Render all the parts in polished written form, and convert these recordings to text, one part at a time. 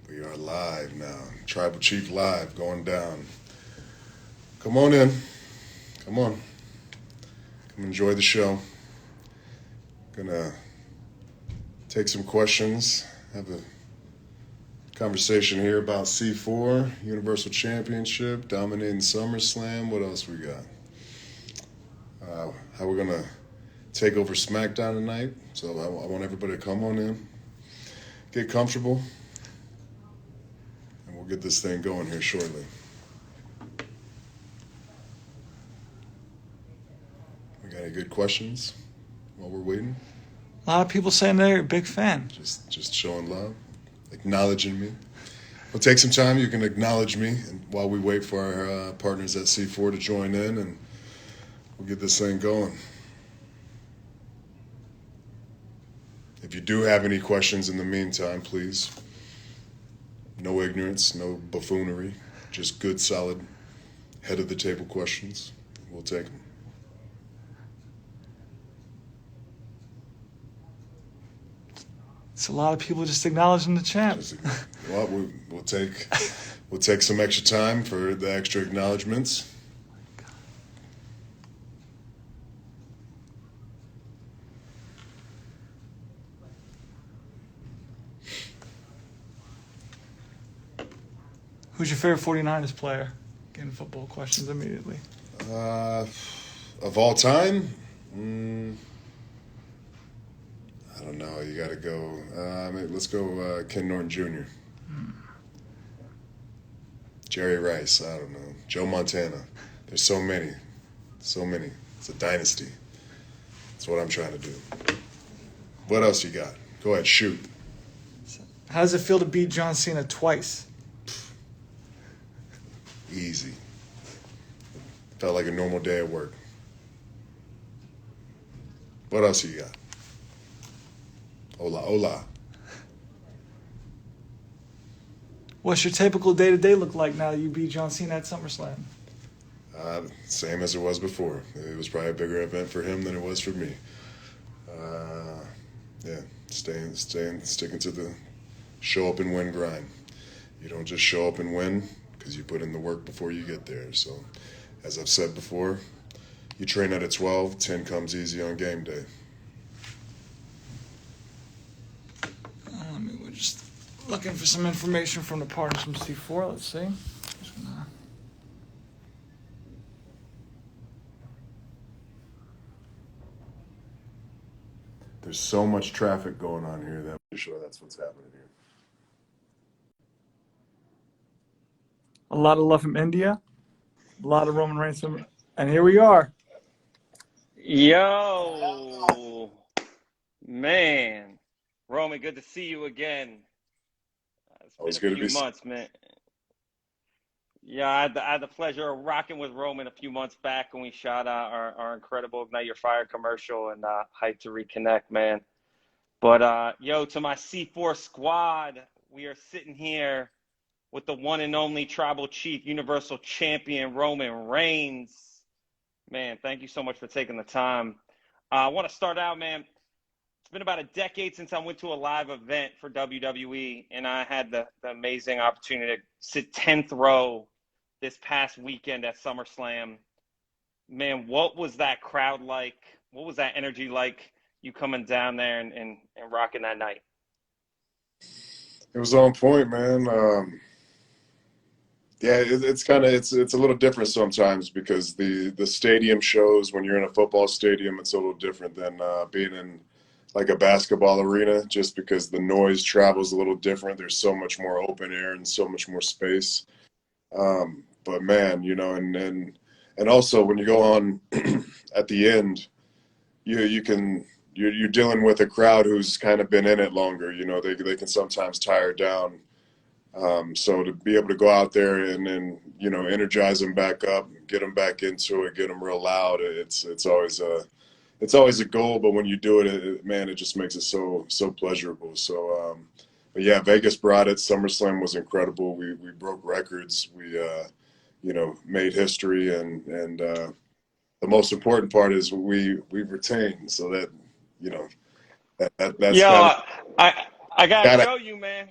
We are live now. Tribal Chief live, going down. Come on in. Come on. Come enjoy the show. Gonna take some questions. Have a conversation here about C4, Universal Championship, dominating SummerSlam. What else we got? How we're gonna take over SmackDown tonight. So I want everybody to come on in, get comfortable, and we'll get this thing going here shortly. We got any good questions while we're waiting? A lot of people saying they're a big fan. Just showing love, acknowledging me. We'll take some time. You can acknowledge me, and while we wait for our partners at C4 to join in, and we'll get this thing going. If you do have any questions in the meantime, please. No ignorance, no buffoonery, just good, solid, head of the table questions. We'll take them. It's a lot of people just acknowledging the champ. Well, we'll take some extra time for the extra acknowledgments. Who's your favorite 49ers player? Getting football questions immediately. Of all time? I don't know. You got to go. Let's go Ken Norton Jr. Jerry Rice. I don't know. Joe Montana. There's so many. So many. It's a dynasty. That's what I'm trying to do. What else you got? Go ahead. Shoot. How does it feel to beat John Cena twice? Easy. Felt like a normal day at work. What else you got? Hola, hola. What's your typical day-to-day look like now that you beat John Cena at SummerSlam? Same as it was before. It was probably a bigger event for him than it was for me. Sticking to the show up and win grind. You don't just show up and win because you put in the work before you get there. So, as I've said before, you train at a 12, 10 comes easy on game day. We're just looking for some information from the partners from C4. Let's see. There's so much traffic going on here that I'm sure that's what's happening here. A lot of love from India. A lot of Roman Reigns. And here we are. Yo, man. Roman, good to see you again. It's been a few months, man. Yeah, I had the pleasure of rocking with Roman a few months back when we shot our incredible Ignite Your Fire commercial, and hyped to reconnect, man. But, to my C4 squad, we are sitting here with the one and only Tribal Chief, Universal Champion, Roman Reigns. Man, thank you so much for taking the time. I want to start out, man. It's been about a decade since I went to a live event for WWE, and I had the amazing opportunity to sit 10th row this past weekend at SummerSlam. Man, what was that crowd like? What was that energy like, you coming down there and rocking that night? It was on point, man. It's a little different sometimes because the stadium shows, when you're in a football stadium, it's a little different than being in like a basketball arena, just because the noise travels a little different. There's so much more open air and so much more space. But man, and also when you go on at the end, you're dealing with a crowd who's kind of been in it longer. They can sometimes tire down. So to be able to go out there and then, energize them back up, get them back into it, get them real loud, it's always a goal. But when you do it, man, it just makes it so pleasurable. So, but yeah, Vegas brought it. SummerSlam was incredible. We broke records. We made history, and the most important part is we retained. So that that's Yo, kind of I gotta show you, man.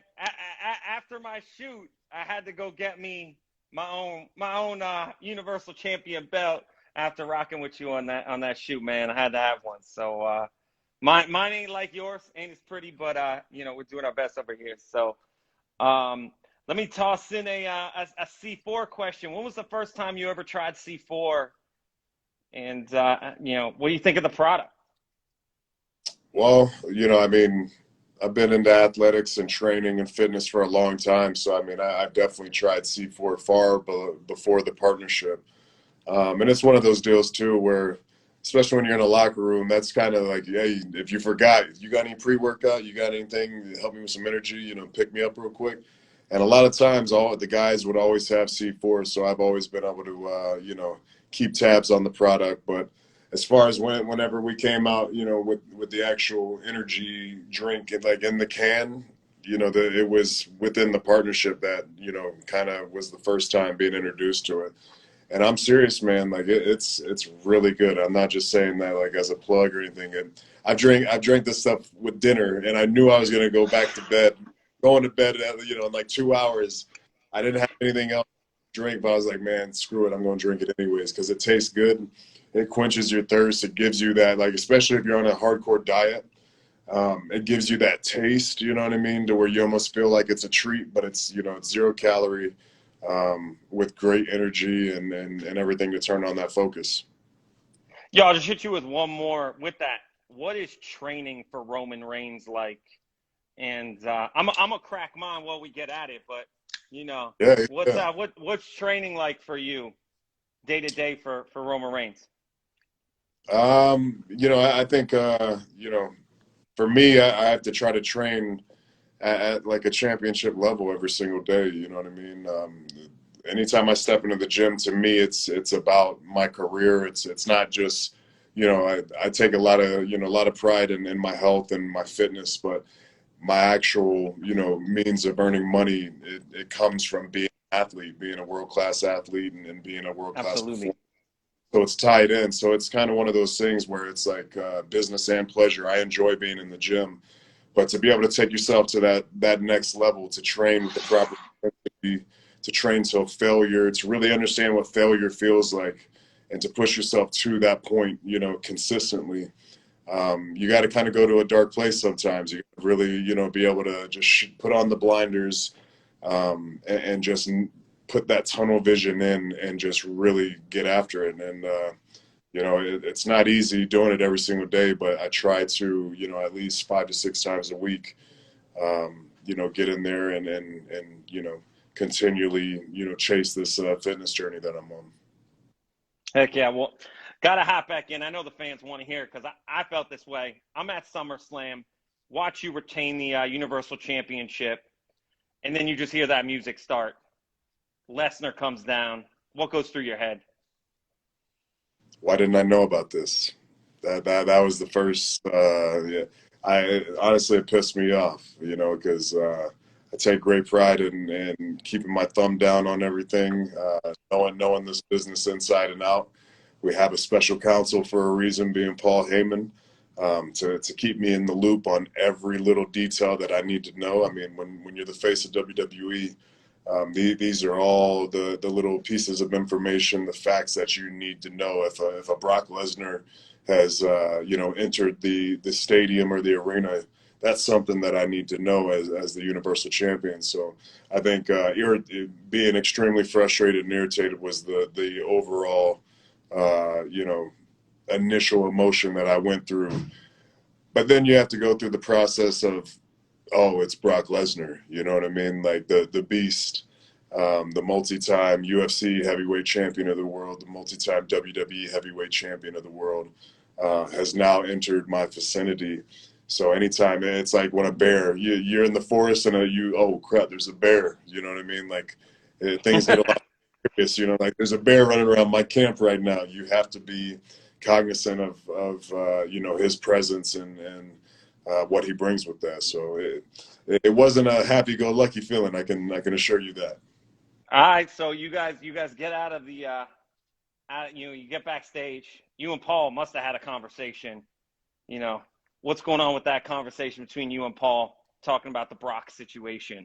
after my shoot, I had to go get me my own Universal Champion belt after rocking with you on that shoot, man. I had to have one. So mine ain't like yours, ain't as pretty, but we're doing our best over here. So let me toss in a C4 question. When was the first time you ever tried C4? And what do you think of the product? Well, I mean, I've been into athletics and training and fitness for a long time. So, I mean, I've definitely tried C4 far before the partnership. And it's one of those deals, too, where, especially when you're in a locker room, that's kind of like, hey, if you forgot, you got any pre-workout, you got anything to help me with some energy, pick me up real quick. And a lot of times, all the guys would always have C4. So I've always been able to, keep tabs on the product. But as far as whenever we came out, with the actual energy drink, like in the can, it was within the partnership that, kind of was the first time being introduced to it. And I'm serious, man. Like it's really good. I'm not just saying that like as a plug or anything. And I drank this stuff with dinner, and I knew I was gonna go back to bed. Going to bed at in like 2 hours. I didn't have anything else to drink, but I was like, man, screw it. I'm gonna drink it anyways because it tastes good. It quenches your thirst. It gives you that, like, especially if you're on a hardcore diet. It gives you that taste, you know what I mean, to where you almost feel like it's a treat, but it's it's 0 calorie, with great energy and everything to turn on that focus. Yeah, I'll just hit you with one more with that. What is training for Roman Reigns like? And I'm gonna crack mine while we get at it, but Yeah, what's training like for you day to day for Roman Reigns? I think for me, I have to try to train at like a championship level every single day. You know what I mean? Anytime I step into the gym, to me, it's about my career. It's not just, I take a lot of pride in my health and my fitness, but my actual, means of earning money, it comes from being an athlete, being a world-class athlete and being a world-class performer. Absolutely. So it's tied in. So it's kind of one of those things where it's like business and pleasure. I enjoy being in the gym, but to be able to take yourself to that next level, to train with the proper intensity, to train till failure, to really understand what failure feels like, and to push yourself to that point, consistently. You got to kind of go to a dark place sometimes. You really, be able to just put on the blinders, and just put that tunnel vision in and just really get after it. And, it's not easy doing it every single day, but I try to, at least 5 to 6 times a week, get in there and continually, chase this fitness journey that I'm on. Heck yeah. Well, gotta hop back in. I know the fans want to hear it because I felt this way. I'm at SummerSlam, watch you retain the Universal Championship, and then you just hear that music start. Lesnar comes down. What goes through your head? Why didn't I know about this? That was the first. Yeah, I honestly, it pissed me off, because I take great pride in keeping my thumb down on everything, knowing this business inside and out. We have a special counsel for a reason, being Paul Heyman, to keep me in the loop on every little detail that I need to know. I mean, when you're the face of WWE. These are all the little pieces of information, the facts that you need to know. If a Brock Lesnar has entered the stadium or the arena, that's something that I need to know as the Universal Champion. So I think being extremely frustrated and irritated was the overall initial emotion that I went through. But then you have to go through the process of, oh, it's Brock Lesnar. You know what I mean? Like the beast, the multi-time UFC heavyweight champion of the world, the multi-time WWE heavyweight champion of the world, has now entered my vicinity. So anytime, it's like when a bear, you're in the forest and oh crap, there's a bear. You know what I mean? Like things get a lot serious. Like there's a bear running around my camp right now. You have to be cognizant of his presence and what he brings with that. So it wasn't a happy-go-lucky feeling. I can assure you that. All right, so you guys get out of the you get backstage. You and Paul must have had a conversation. What's going on with that conversation between you and Paul talking about the Brock situation?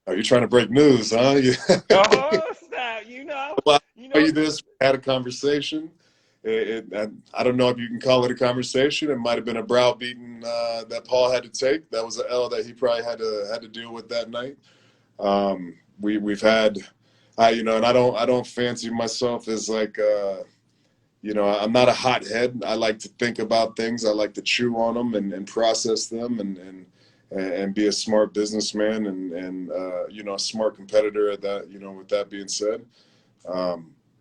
Are you trying to break news, huh? Oh, snap! You know, Well, I'll you tell know. you this, we had a conversation. I don't know if you can call it a conversation. It might have been a browbeating that Paul had to take. That was an L that he probably had to deal with that night. We've had, and I don't fancy myself as like, I'm not a hothead. I like to think about things. I like to chew on them and process them and be a smart businessman and a smart competitor at that. With that being said,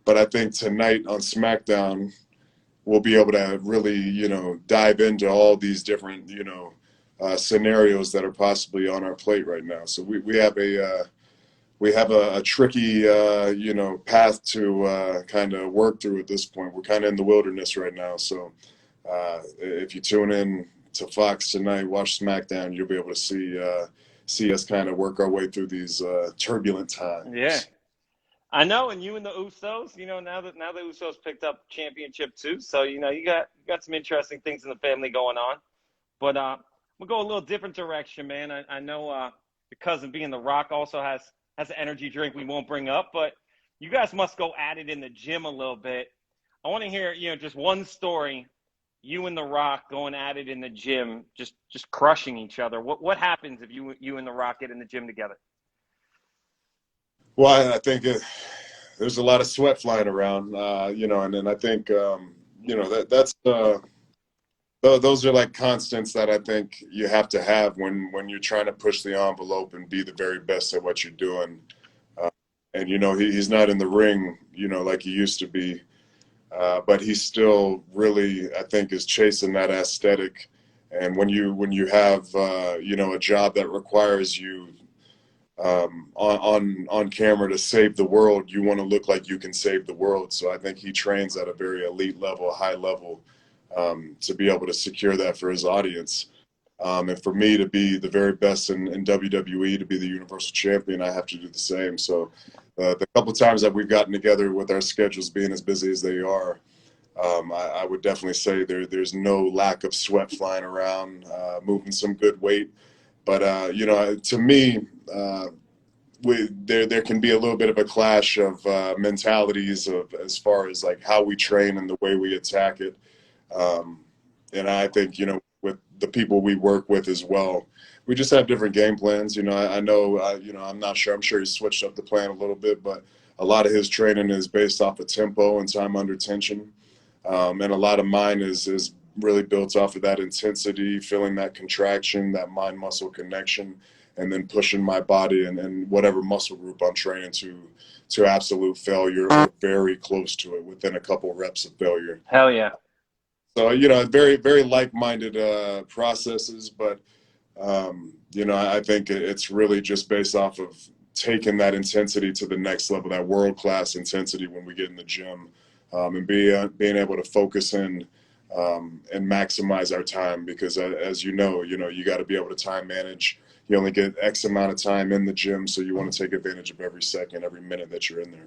but I think tonight on SmackDown we'll be able to really dive into all these different scenarios that are possibly on our plate right now. So we have a tricky path to kind of work through at this point. We're kind of in the wilderness right now. So if you tune in to Fox tonight, watch SmackDown, you'll be able to see us kind of work our way through these turbulent times. Yeah, I know. And you and the Usos, now the Usos picked up championship too. So you got some interesting things in the family going on. But we'll go a little different direction, man. I know your cousin being The Rock also has an energy drink we won't bring up, but you guys must go at it in the gym a little bit. I want to hear, just one story, you and The Rock going at it in the gym, just crushing each other. What happens if you and The Rock get in the gym together? Well, I think there's a lot of sweat flying around, and then I think those are like constants that I think you have to have when you're trying to push the envelope and be the very best at what you're doing. And he's not in the ring, like he used to be, but he still really, I think, is chasing that aesthetic. And when you have a job that requires you on camera to save the world, you want to look like you can save the world. So I think he trains at a very elite level, high level, to be able to secure that for his audience. And for me to be the very best in WWE, to be the Universal Champion, I have to do the same. So the couple times that we've gotten together with our schedules being as busy as they are, I would definitely say there's no lack of sweat flying around, moving some good weight. But to me, there can be a little bit of a clash of mentalities of as far as like how we train and the way we attack it. And I think with the people we work with as well, we just have different game plans. I know I'm not sure. I'm sure he switched up the plan a little bit, but a lot of his training is based off of tempo and time under tension. And a lot of mine is really built off of that intensity, feeling that contraction, that mind muscle connection, and then pushing my body and whatever muscle group I'm training to absolute failure or very close to it within a couple reps of failure. Hell yeah. So, very, very like-minded processes, but, I think it's really just based off of taking that intensity to the next level, that world-class intensity when we get in the gym, and being able to focus in and maximize our time because, as you got to be able to time manage. You only get X amount of time in the gym, so you want to take advantage of every second, every minute that you're in there.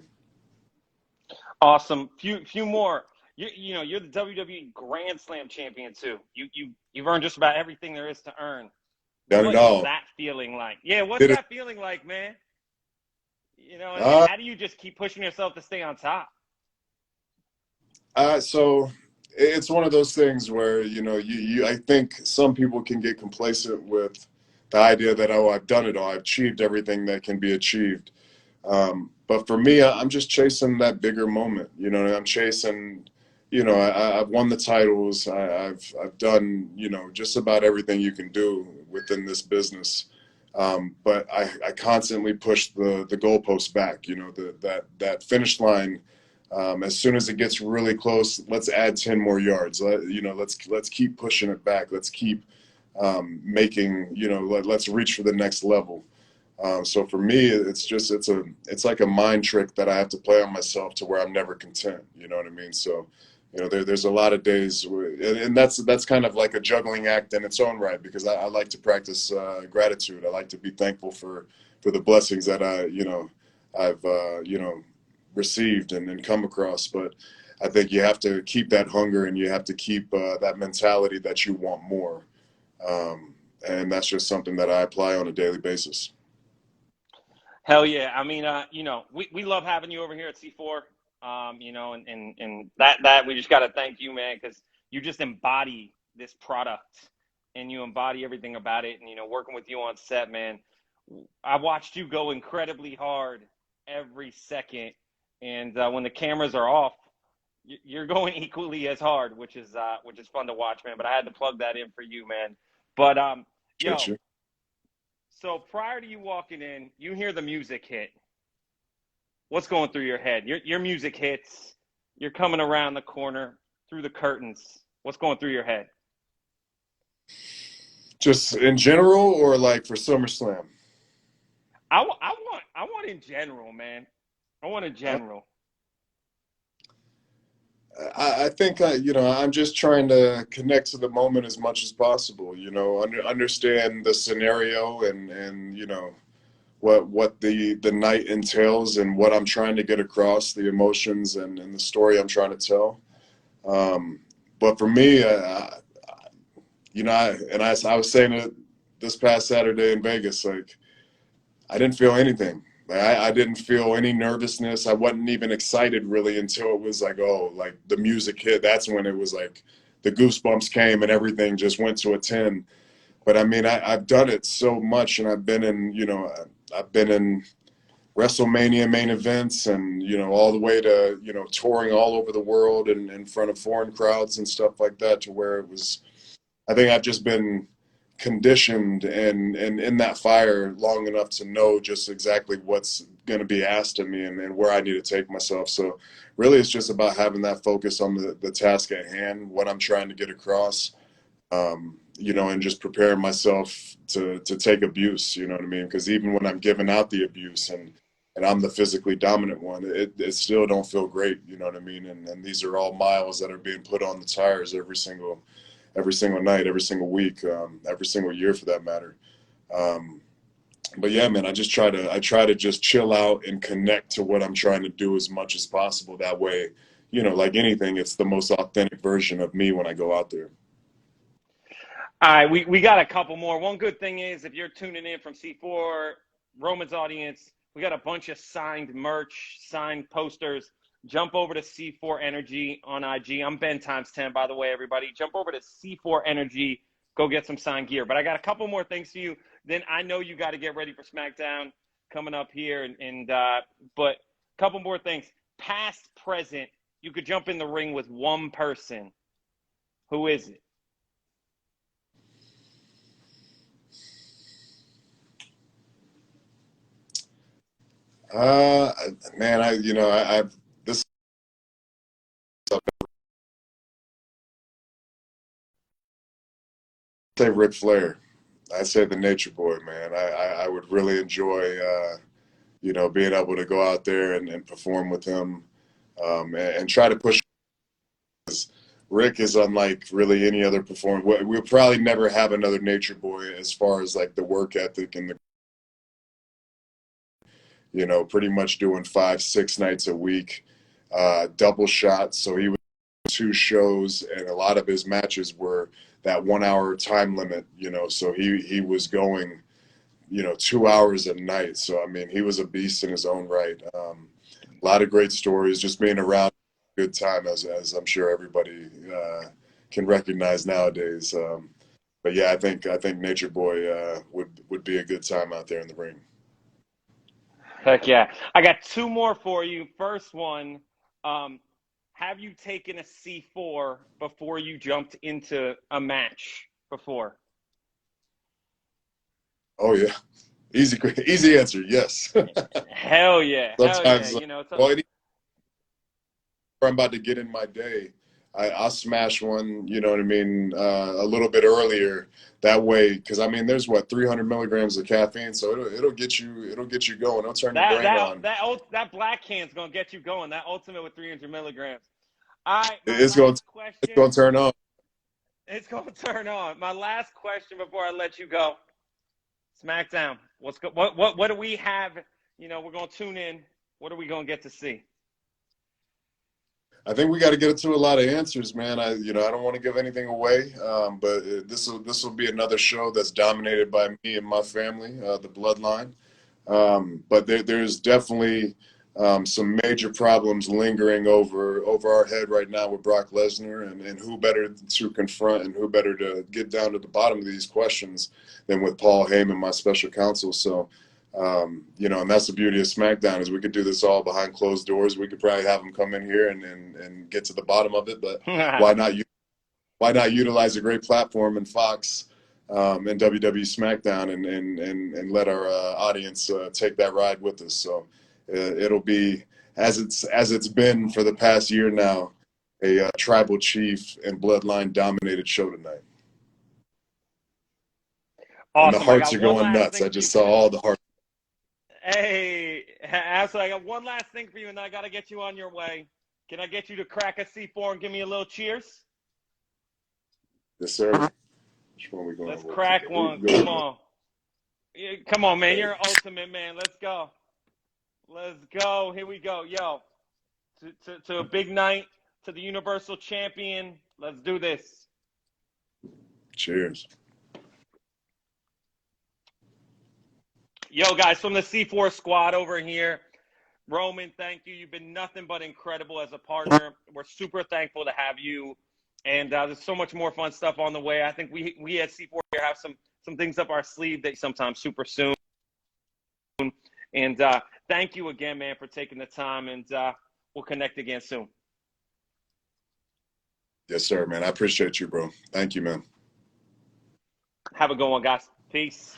Awesome. Few more. You're the WWE Grand Slam champion too. You've earned just about everything there is to earn. Done What it all. is that feeling like? Yeah, what's that feeling like, man? And how do you just keep pushing yourself to stay on top? So it's one of those things where I think some people can get complacent with the idea that I've done it all, I've achieved everything that can be achieved. But for me, I'm just chasing that bigger moment. I'm chasing. I've won the titles. I've done just about everything you can do within this business. But I constantly push the goalposts back. That finish line. As soon as it gets really close, let's add 10 more yards. Let's keep pushing it back. Let's keep making. Let's reach for the next level. So for me, it's like a mind trick that I have to play on myself to where I'm never content. You know what I mean? So, there's a lot of days, and that's kind of like a juggling act in its own right because I like to practice gratitude. I like to be thankful for the blessings that I've received and come across. But I think you have to keep that hunger and you have to keep that mentality that you want more, and that's just something that I apply on a daily basis. Hell yeah. I mean, we love having you over here at C4. And that we just got to thank you, man, because you just embody this product and you embody everything about it. And, working with you on set, man, I watched you go incredibly hard every second. And when the cameras are off, you're going equally as hard, which is fun to watch, man. But I had to plug that in for you, man. But Appreciate yo, you. so prior to you walking in, you hear the music hit. What's going through your head? Your music hits. You're coming around the corner through the curtains. What's going through your head? Just in general, or like for SummerSlam? I want in general, man. I want in general. I think I'm just trying to connect to the moment as much as possible. Understand the scenario and what the night entails and what I'm trying to get across, the emotions and the story I'm trying to tell. But for me, I was saying it this past Saturday in Vegas, like I didn't feel anything. Like, I didn't feel any nervousness. I wasn't even excited really until it was like, oh, like the music hit. That's when it was like the goosebumps came and everything just went to a 10. But I mean, I've done it so much, and I've been in WrestleMania main events and, all the way to, touring all over the world and in front of foreign crowds and stuff like that, to where I think I've just been conditioned and in that fire long enough to know just exactly what's going to be asked of me and where I need to take myself. So really it's just about having that focus on the task at hand, what I'm trying to get across, and just preparing myself to take abuse, you know what I mean? Because even when I'm giving out the abuse and I'm the physically dominant one, it still don't feel great, you know what I mean? And these are all miles that are being put on the tires every single night, every single week, every single year for that matter. But yeah, man, I try to just chill out and connect to what I'm trying to do as much as possible. That way, like anything, it's the most authentic version of me when I go out there. All right, we got a couple more. One good thing is if you're tuning in from C4, Roman's audience, we got a bunch of signed merch, signed posters. Jump over to C4 Energy on IG. I'm Ben times 10, by the way, everybody. Jump over to C4 Energy. Go get some signed gear. But I got a couple more things for you. Then I know you got to get ready for SmackDown coming up here. But a couple more things. Past, present, you could jump in the ring with one person. Who is it? Man, I've this say Ric Flair. I say the Nature Boy, man. I would really enjoy, being able to go out there and perform with him, and try to push. Rick is unlike really any other performer. We'll probably never have another Nature Boy as far as like the work ethic and pretty much doing 5-6 nights a week, double shots. So he was 2 shows, and a lot of his matches were that 1 hour time limit. So he was going, 2 hours a night. So I mean, he was a beast in his own right. A lot of great stories, just being around. Good time, as I'm sure everybody can recognize nowadays. But yeah, I think Nature Boy would be a good time out there in the ring. Heck yeah. I got two more for you. First one, have you taken a C4 before you jumped into a match before? Oh yeah, easy answer. Yes. Hell yeah. Sometimes, Hell yeah. well, I'm about to get in my day, I'll smash one, you know what I mean, a little bit earlier. That way, because I mean, there's 300 milligrams of caffeine, so it'll get you going. It'll turn your brain on. That black can's gonna get you going. That ultimate with 300 milligrams. All right, my It's last going question. to turn on. It's gonna turn on. My last question before I let you go. SmackDown. What do we have? We're gonna tune in. What are we gonna get to see? I think we got to get to a lot of answers, man. I don't want to give anything away, but this will be another show that's dominated by me and my family, the Bloodline. But there's definitely some major problems lingering over our head right now with Brock Lesnar, and who better to confront and who better to get down to the bottom of these questions than with Paul Heyman, my special counsel. So, you know, and that's the beauty of SmackDown is we could do this all behind closed doors. We could probably have them come in here and get to the bottom of it, but why not? Why not utilize a great platform in Fox and WWE SmackDown and let our audience take that ride with us? So it'll be as it's been for the past year now, a tribal chief and bloodline dominated show tonight. And the Awesome. I hearts got are one going last nuts. thing I for you. just saw all the hearts. Hey, absolutely. I got one last thing for you, and then I got to get you on your way. Can I get you to crack a C4 and give me a little cheers? Yes, sir. Which one are we going Let's with? crack one. Come on. Yeah, come on, man. You're an ultimate, man. Let's go. Let's go. Here we go. Yo, to a big night, to the Universal Champion. Let's do this. Cheers. Yo, guys, from the C4 squad over here. Roman, thank you. You've been nothing but incredible as a partner. We're super thankful to have you. And there's so much more fun stuff on the way. I think we at C4 here have some things up our sleeve that sometimes super soon. And thank you again, man, for taking the time. And we'll connect again soon. Yes, sir, man. I appreciate you, bro. Thank you, man. Have a good one, guys. Peace.